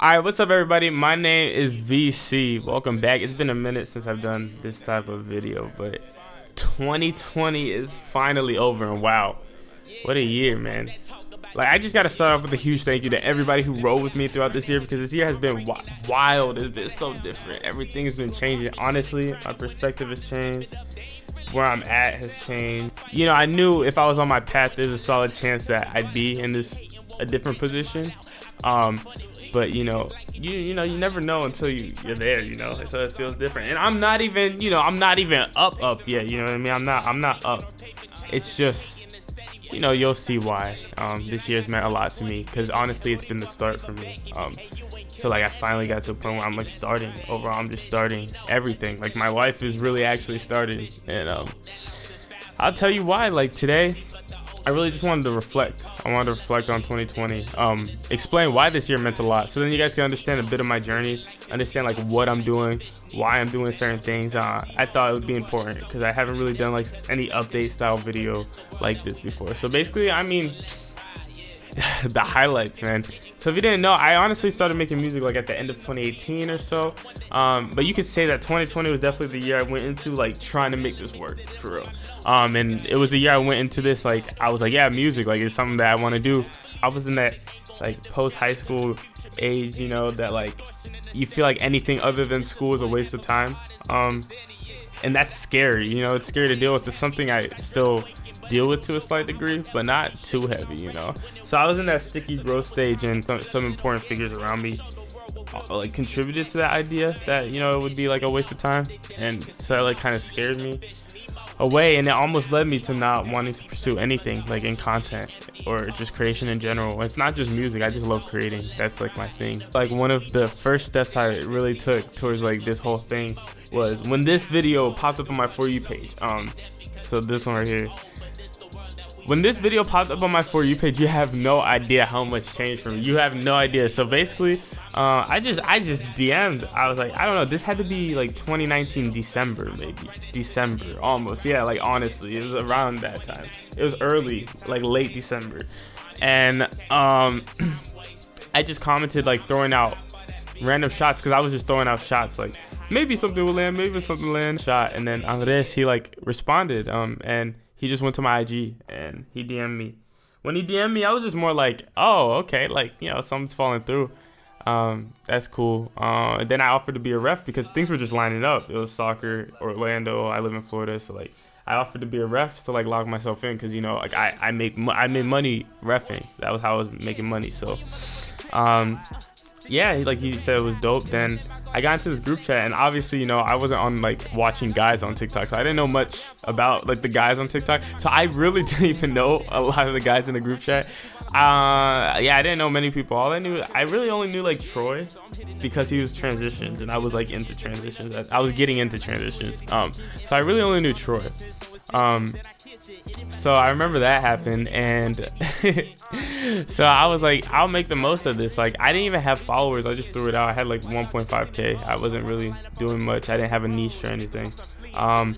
Alright, what's up everybody? My name is VC. Welcome back. It's been a minute since I've done this type of video, but 2020 is finally over, and wow, what a year, man. Like, I just gotta start off with a huge thank you to everybody who rode with me throughout this year, because this year has been wild. It's been so different. Everything has been changing. Honestly, my perspective has changed. Where I'm at has changed. You know, I knew if I was on my path, there's a solid chance that I'd be in a different position. But you never know until you're there, so it feels different. And I'm not even up yet, you know what I mean? I'm not up. It's just, you'll see why. This year's meant a lot to me, because honestly it's been the start for me. So like, I finally got to a point where I'm like starting overall. I'm just starting everything. Like, my life is really actually starting. And I'll tell you why. Like, today I really just wanted to reflect. I wanted to reflect on 2020. Explain why this year meant a lot, so then you guys can understand a bit of my journey, understand like what I'm doing, why I'm doing certain things. I thought it would be important because I haven't really done like any update style video like this before. So basically, I mean, the highlights, man. So if you didn't know, I honestly started making music like at the end of 2018 or so. But you could say that 2020 was definitely the year I went into like trying to make this work for real. And it was the year I went into this, like, I was like, yeah, music, like, it's something that I want to do. I was in that like post high school age, that like you feel like anything other than school is a waste of time. And that's scary, it's scary to deal with. It's something I still deal with to a slight degree, but not too heavy, So I was in that sticky growth stage, and some important figures around me like contributed to that idea that it would be like a waste of time, and so that like kind of scared me away, and it almost led me to not wanting to pursue anything like in content or just creation in general. It's not just music, I just love creating. That's like my thing. Like, one of the first steps I really took towards like this whole thing was when this video popped up on my For You page. So this one right here. When this video popped up on my For You page, you have no idea how much changed for me. You have no idea. So basically, I just DM'd. I was like, I don't know, this had to be like 2019 December, maybe December, almost. Yeah, like, honestly, it was around that time. It was early, like late December, and I just commented like throwing out random shots, because I was just throwing out shots, like maybe something will land, maybe something will land. Shot, and then Andres, he like responded, and he just went to my IG and he DM'd me. When he DM'd me, I was just more like, oh, okay, like, something's falling through. That's cool. And then I offered to be a ref because things were just lining up. It was soccer, Orlando. I live in Florida, so like I offered to be a ref to like lock myself in, because like I made money reffing. That was how I was making money. So yeah, like he said, it was dope. Then I got into this group chat, and obviously, I wasn't on like watching guys on TikTok, so I didn't know much about like the guys on TikTok. So I really didn't even know a lot of the guys in the group chat. Yeah, I didn't know many people. I really only knew like Troy, because he was transitions, and I was like into transitions. I was getting into transitions. So I really only knew Troy. So I remember that happened, and so I was like, I'll make the most of this. Like, I didn't even have followers. I just threw it out. I had like 1.5K. I wasn't really doing much. I didn't have a niche or anything. And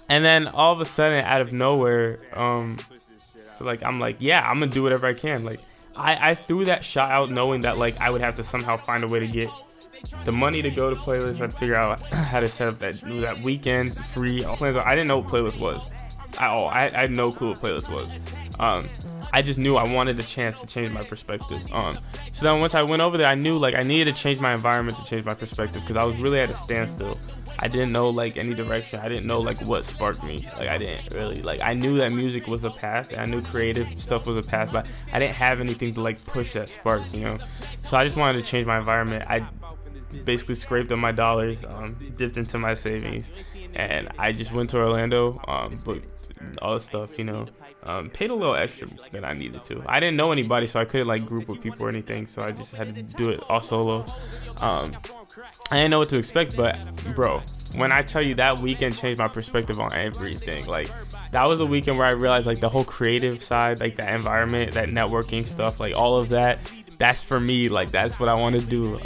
then all of a sudden, out of nowhere, so like I'm like, yeah, I'm gonna do whatever I can. Like, I threw that shot out knowing that like I would have to somehow find a way to get the money to go to Playlist. I'd figure out how to set up that weekend free. I didn't know what Playlist was at all. I had no clue what Playlist was. I just knew I wanted a chance to change my perspective. So then once I went over there, I knew like I needed to change my environment to change my perspective, because I was really at a standstill. I didn't know like any direction. I didn't know like what sparked me. Like, I didn't really like, I knew that music was a path, and I knew creative stuff was a path, but I didn't have anything to like push that spark, So I just wanted to change my environment. I basically scraped up my dollars, dipped into my savings, and I just went to Orlando, booked all the stuff, paid a little extra than I needed to. I didn't know anybody, so I couldn't like group with people or anything, so I just had to do it all solo. I didn't know what to expect, but bro, when I tell you that weekend changed my perspective on everything, like that was the weekend where I realized like the whole creative side, like that environment, that networking stuff, like all of that, that's for me. Like, that's what I want to do.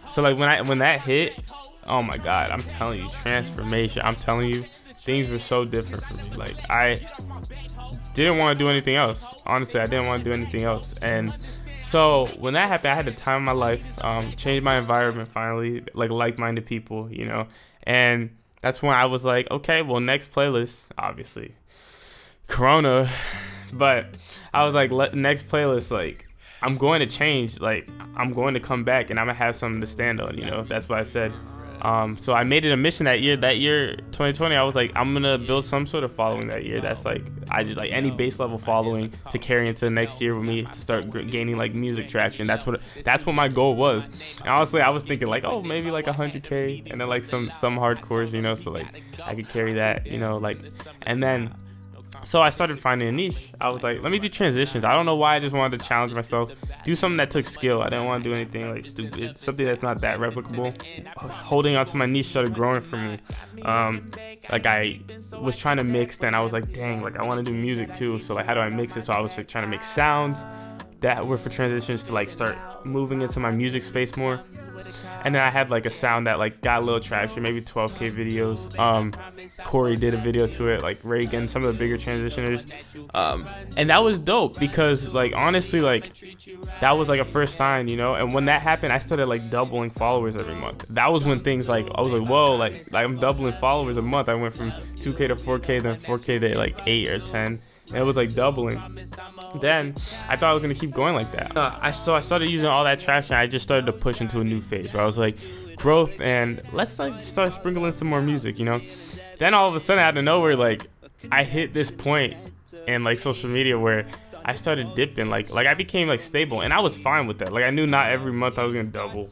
So like when that hit, oh my God, I'm telling you, transformation. I'm telling you, things were so different for me. Like, I didn't want to do anything else. Honestly, I didn't want to do anything else. And So when that happened, I had the time of my life, change my environment finally, like-minded people, you know, and that's when I was like, okay, well, next playlist, obviously, Corona, but I was like, next playlist, like, I'm going to change, like, I'm going to come back, and I'm gonna have something to stand on, you know. That's what I said. So I made it a mission that year, 2020. I was like, I'm gonna build some sort of following that year. That's like, I just like any base level following to carry into the next year with me to start gaining like music traction. That's what my goal was. And honestly, I was thinking like, oh, maybe like 100K, and then like some hardcores, you know, so like I could carry that, you know, like, and then. So I started finding a niche. I was like, let me do transitions. I don't know why, I just wanted to challenge myself. Do something that took skill. I didn't want to do anything like stupid. Something that's not that replicable. Holding on to my niche started growing for me. Like I was trying to mix, then I was like, dang, like I want to do music too. So like, how do I mix it? So I was like trying to make sounds that were for transitions to like start moving into my music space more. And then I had like a sound that like got a little traction, maybe 12K videos. Corey did a video to it, like Reagan, some of the bigger transitioners. And that was dope because like honestly, like that was like a first sign, you know. And when that happened, I started like doubling followers every month. That was when things like, I was like, whoa, like I'm doubling followers a month. I went from 2K to 4K, then 4K to like 8 or 10. And it was like doubling. Then I thought I was gonna keep going like that. So I started using all that traction. I just started to push into a new phase where I was like, growth, and let's like start sprinkling some more music, you know. Then all of a sudden, out of nowhere, like I hit this point in like social media where I started dipping, like I became like stable, and I was fine with that. Like I knew not every month I was gonna double,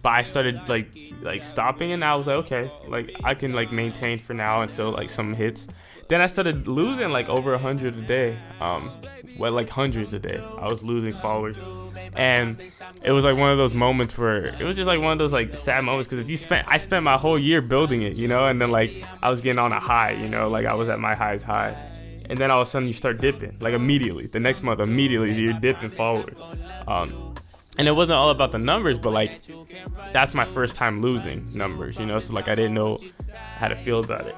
but I started like stopping, and I was like, okay, like I can like maintain for now until like something hits. Then I started losing like over 100 a day, like hundreds a day. I was losing followers, and it was like one of those moments where it was just like one of those like sad moments, because I spent my whole year building it, you know, and then like I was getting on a high, you know, like I was at my highest high. And then all of a sudden you start dipping, like immediately. The next month, immediately you're dipping forward. And it wasn't all about the numbers, but like that's my first time losing numbers, you know. So like I didn't know how to feel about it.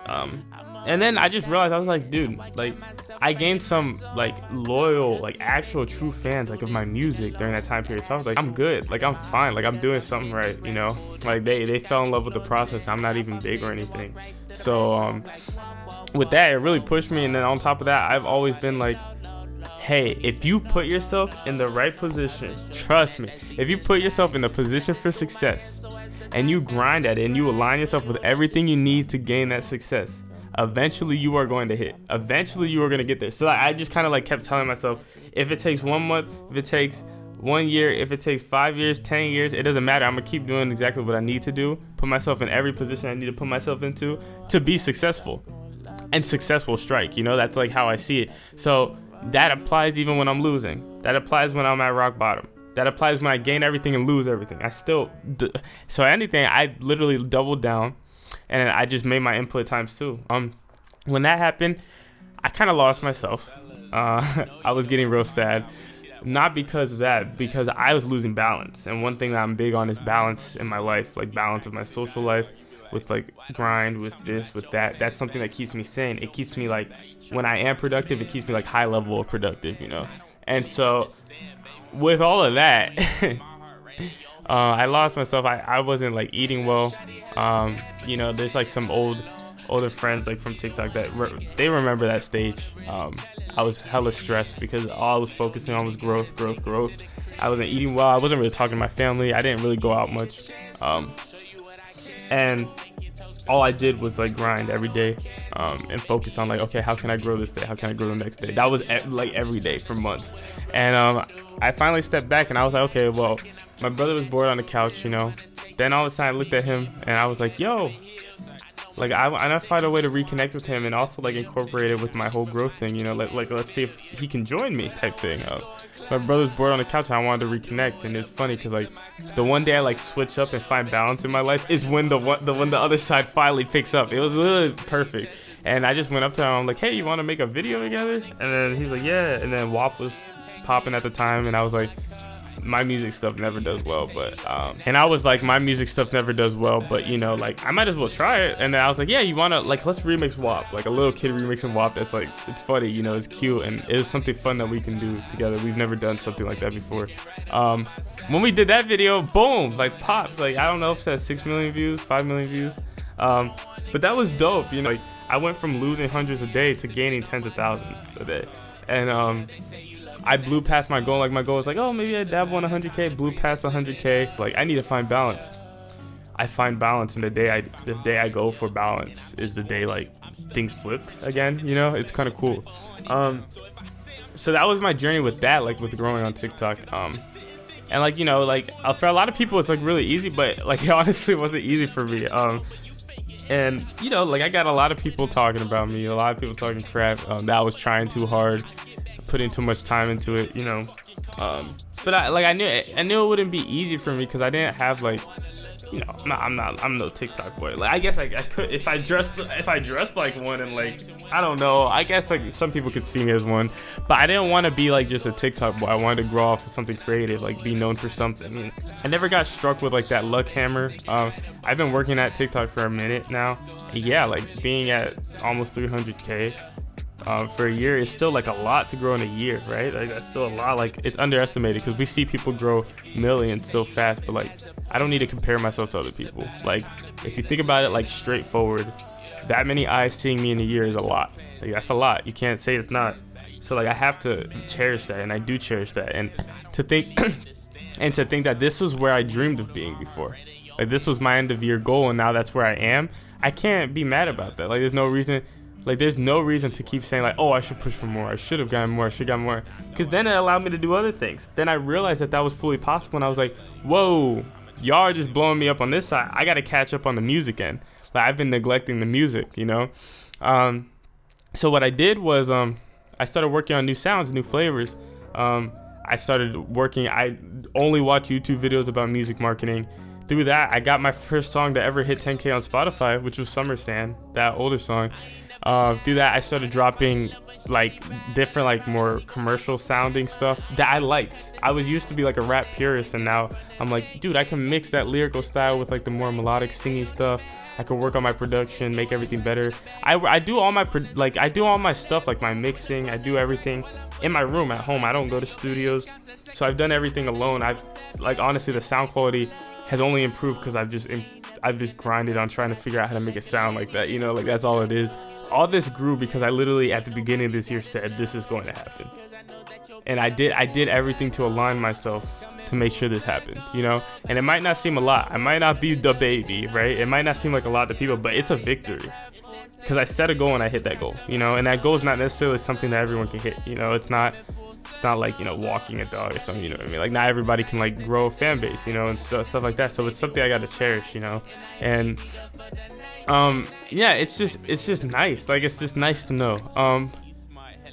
And then I just realized, I was like, dude, like I gained some like loyal, like actual true fans like of my music during that time period. So I was like, I'm good, like I'm fine, like I'm doing something right, you know. Like they fell in love with the process. I'm not even big or anything. So with that, it really pushed me. And then on top of that, I've always been like, hey, if you put yourself in the right position, trust me, if you put yourself in the position for success and you grind at it and you align yourself with everything you need to gain that success, eventually you are going to hit. Eventually you are going to get there. So I just kind of like kept telling myself, if it takes 1 month, if it takes 1 year, if it takes 5 years, 10 years, it doesn't matter. I'm gonna keep doing exactly what I need to do, put myself in every position I need to put myself into to be successful. And success will strike, you know. That's like how I see it. So that applies even when I'm losing. That applies when I'm at rock bottom. That applies when I gain everything and lose everything. So anything, I literally doubled down, and I just made my input times 2. When that happened, I kind of lost myself. I was getting real sad, not because of that, because I was losing balance. And one thing that I'm big on is balance in my life, like balance of my social life, with like grind, with this, with that. That's something that keeps me sane. It keeps me like, when I am productive, it keeps me like high level of productive, you know. And so with all of that, I lost myself. I wasn't like eating well. You know, there's like some older friends like from TikTok that they remember that stage. I was hella stressed because all I was focusing on was growth. I wasn't eating well. I wasn't really talking to my family. I didn't really go out much. And all I did was like grind every day, and focus on like, okay, how can I grow this day? How can I grow the next day? That was like every day for months. And I finally stepped back and I was like, okay, well, my brother was bored on the couch, you know. Then all of a sudden I looked at him and I was like, yo, like I find a way to reconnect with him and also like incorporate it with my whole growth thing, you know. Like let's see if he can join me type thing. My brother's bored on the couch and I wanted to reconnect, and it's funny because like the one day I like switch up and find balance in my life is when the other side finally picks up. It was literally perfect. And I just went up to him, I'm like, hey, you want to make a video together? And then he was like, yeah. And then WAP was popping at the time, and I was like, my music stuff never does well, but and I was like, my music stuff never does well, but you know, like I might as well try it. And then I was like, yeah, you wanna, like, let's remix WAP, like a little kid remixing WAP. That's like, it's funny, you know, it's cute, and it was something fun that we can do together. We've never done something like that before. When we did that video, boom, like pops, like I don't know if it has 6 million views, 5 million views, but that was dope, you know. Like I went from losing hundreds a day to gaining tens of thousands a day, and I blew past my goal. Like my goal was like, oh, maybe I dabble on 100K, blew past 100K. Like I need to find balance. I find balance, and the day I go for balance is the day like things flipped again. You know, it's kind of cool. So that was my journey with that, like with growing on TikTok. And like, you know, like for a lot of people it's like really easy, but like it honestly wasn't easy for me. And you know, like I got a lot of people talking about me, a lot of people talking crap, that I was trying too hard, putting too much time into it, you know. But I knew it wouldn't be easy for me because I didn't have like, you know, I'm no TikTok boy. Like I guess I could if I dressed like one, and like I don't know, I guess like some people could see me as one, but I didn't want to be like just a TikTok boy. I wanted to grow off of something creative, like be known for something. I mean, I never got struck with like that luck hammer. I've been working at TikTok for a minute now. Yeah, like being at almost 300K for a year is still like a lot to grow in a year, right? Like that's still a lot. Like it's underestimated because we see people grow millions so fast, but like I don't need to compare myself to other people. Like if you think about it like straightforward, that many eyes seeing me in a year is a lot. Like that's a lot. You can't say it's not. So like I have to cherish that, and I do cherish that, and to think that this was where I dreamed of being before. Like this was my end of year goal, and now that's where I am. I can't be mad about that. Like there's no reason to keep saying like, oh, I should push for more, I should have gotten more, I should have gotten more, because then it allowed me to do other things. Then I realized that was fully possible, and I was like, whoa, y'all are just blowing me up on this side. I gotta catch up on the music end. Like I've been neglecting the music, you know. So what I did was I started working on new sounds, new flavors. I only watch YouTube videos about music marketing. Through that, I got my first song to ever hit 10K on Spotify, which was Summer Stand, that older song. Through that, I started dropping like different, like more commercial sounding stuff that I liked. I was used to be like a rap purist, and now I'm like, dude, I can mix that lyrical style with like the more melodic singing stuff. I can work on my production, make everything better. I do all my stuff, like my mixing. I do everything in my room at home. I don't go to studios, so I've done everything alone. Honestly, the sound quality has only improved because I've just grinded on trying to figure out how to make it sound like that, you know, like that's all it is. All this grew because I literally at the beginning of this year said this is going to happen, and I did everything to align myself to make sure this happened, you know. And it might not seem a lot, I might not be the baby, right? It might not seem like a lot to people, but it's a victory because I set a goal and I hit that goal, you know. And that goal is not necessarily something that everyone can hit, you know. It's not like, you know, walking a dog or something, you know what I mean? Like not everybody can like grow a fan base, you know, and stuff like that. So it's something I got to cherish, you know. And yeah, it's just nice. Like it's just nice to know.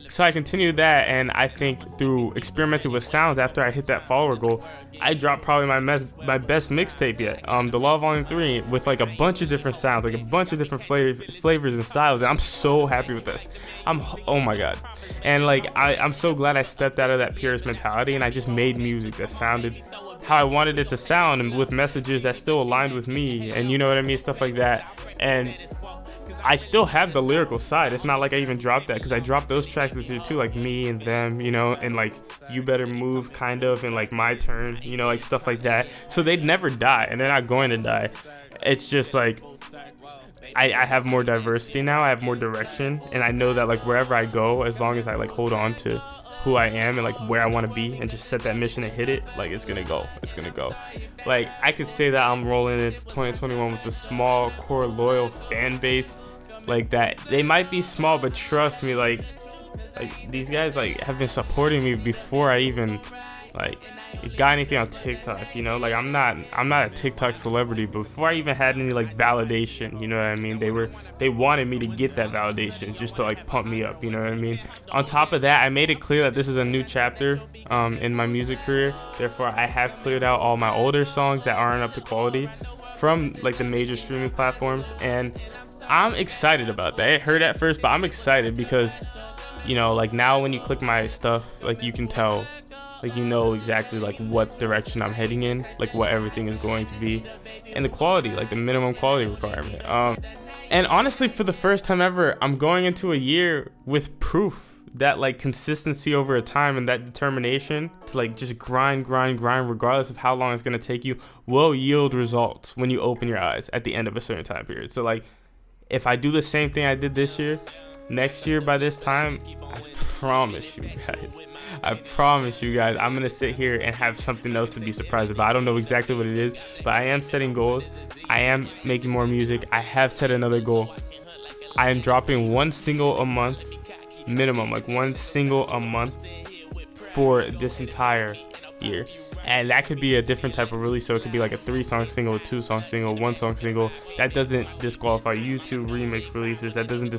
So I continued that, and I think through experimenting with sounds after I hit that follower goal, I dropped probably my best mixtape yet, The Law Volume 3, with like a bunch of different sounds, like a bunch of different flavors and styles, and I'm so happy with this. Oh my god. And like I'm so glad I stepped out of that purist mentality, and I just made music that sounded how I wanted it to sound, and with messages that still aligned with me, and you know what I mean, stuff like that. And I still have the lyrical side. It's not like I even dropped that, because I dropped those tracks this year too, like Me and Them, you know, and like You Better Move, kind of, and like My Turn, you know, like stuff like that. So they'd never die, and they're not going to die. It's just like I have more diversity now. I have more direction, and I know that like wherever I go, as long as I like hold on to who I am and like where I want to be and just set that mission and hit it, like it's gonna go. Like I could say that I'm rolling into 2021 with a small core loyal fan base like that. They might be small, but trust me, like these guys like have been supporting me before I even like got anything on TikTok, you know. Like I'm not a TikTok celebrity, but before I even had any like validation, you know what I mean, they wanted me to get that validation just to like pump me up, you know what I mean. On top of that, I made it clear that this is a new chapter in my music career. Therefore, I have cleared out all my older songs that aren't up to quality from like the major streaming platforms, and I'm excited about that. It hurt at first, but I'm excited because, you know, like now when you click my stuff, like you can tell Like, you know exactly like what direction I'm heading in, like what everything is going to be, and the quality, like the minimum quality requirement. And honestly, for the first time ever, I'm going into a year with proof that like consistency over a time and that determination to like just grind regardless of how long it's going to take you will yield results when you open your eyes at the end of a certain time period. So like, if I do the same thing I did this year, next year by this time, I promise you guys, I'm gonna sit here and have something else to be surprised about. I don't know exactly what it is, but I am setting goals. I am making more music. I have set another goal. I am dropping one single a month minimum, like one single a month for this entire year. And that could be a different type of release, so it could be like a 3-song single, 2-song single, 1-song single. That doesn't disqualify YouTube remix releases. That doesn't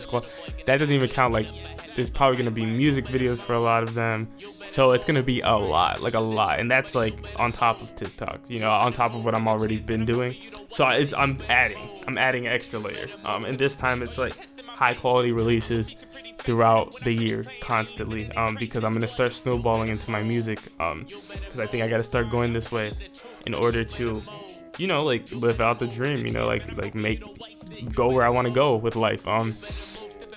even count, like there's probably gonna be music videos for a lot of them. So it's gonna be a lot, and that's like on top of TikTok, you know, on top of what I'm already been doing. So I'm adding an extra layer. And this time it's like high quality releases throughout the year constantly, because I'm gonna start snowballing into my music, because I think I gotta start going this way in order to, you know, like live out the dream, you know, like go where I want to go with life.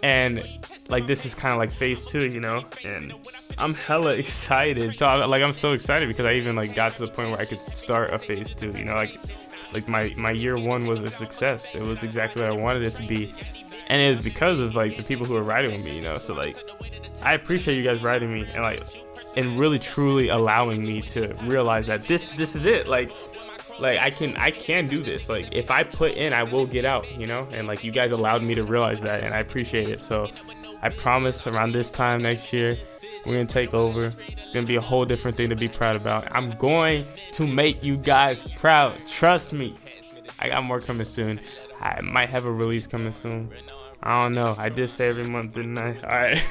And like this is kind of like phase 2, you know, and I'm hella excited. So I'm so excited because I even like got to the point where I could start a phase 2, you know, like my year 1 was a success. It was exactly what I wanted it to be. And it was because of like the people who are riding with me, you know. So like, I appreciate you guys riding me and really truly allowing me to realize that this is it. Like I can do this. Like if I put in, I will get out, you know. And like you guys allowed me to realize that, and I appreciate it. So I promise around this time next year, we're gonna take over. It's gonna be a whole different thing to be proud about. I'm going to make you guys proud. Trust me. I got more coming soon. I might have a release coming soon. I don't know. I did say every month, didn't I? Alright.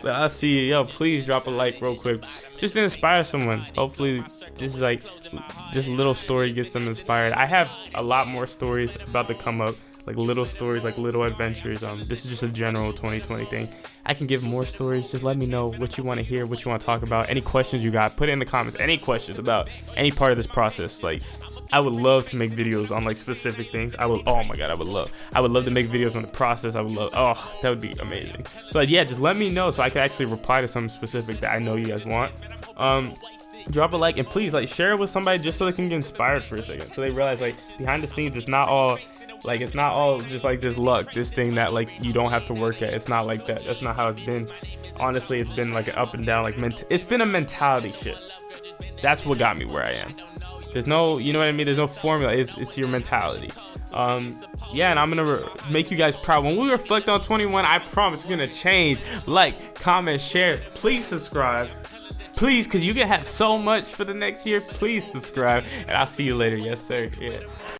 But I'll see you. Yo, please drop a like real quick. Just to inspire someone. Hopefully, just little story gets them inspired. I have a lot more stories about to come up. Like little stories, like little adventures. This is just a general 2020 thing. I can give more stories. Just let me know what you want to hear, what you want to talk about. Any questions you got, put it in the comments. Any questions about any part of this process. Like, I would love to make videos on like specific things. Oh my god, I would love to make videos on the process. That would be amazing. So yeah, just let me know so I can actually reply to something specific that I know you guys want. Drop a like, and please like share it with somebody just so they can get inspired for a second, so they realize like behind the scenes it's not all just like this luck, this thing that like you don't have to work at. It's not like that. That's not how it's been. Honestly, it's been like an up and down, like it's been a mentality shift. That's what got me where I am. There's no, you know what I mean? There's no formula. It's your mentality. Yeah, and I'm gonna make you guys proud. When we reflect on 21, I promise it's gonna change. Like, comment, share. Please subscribe. Please, because you can have so much for the next year. Please subscribe, and I'll see you later. Yes, sir. Yeah.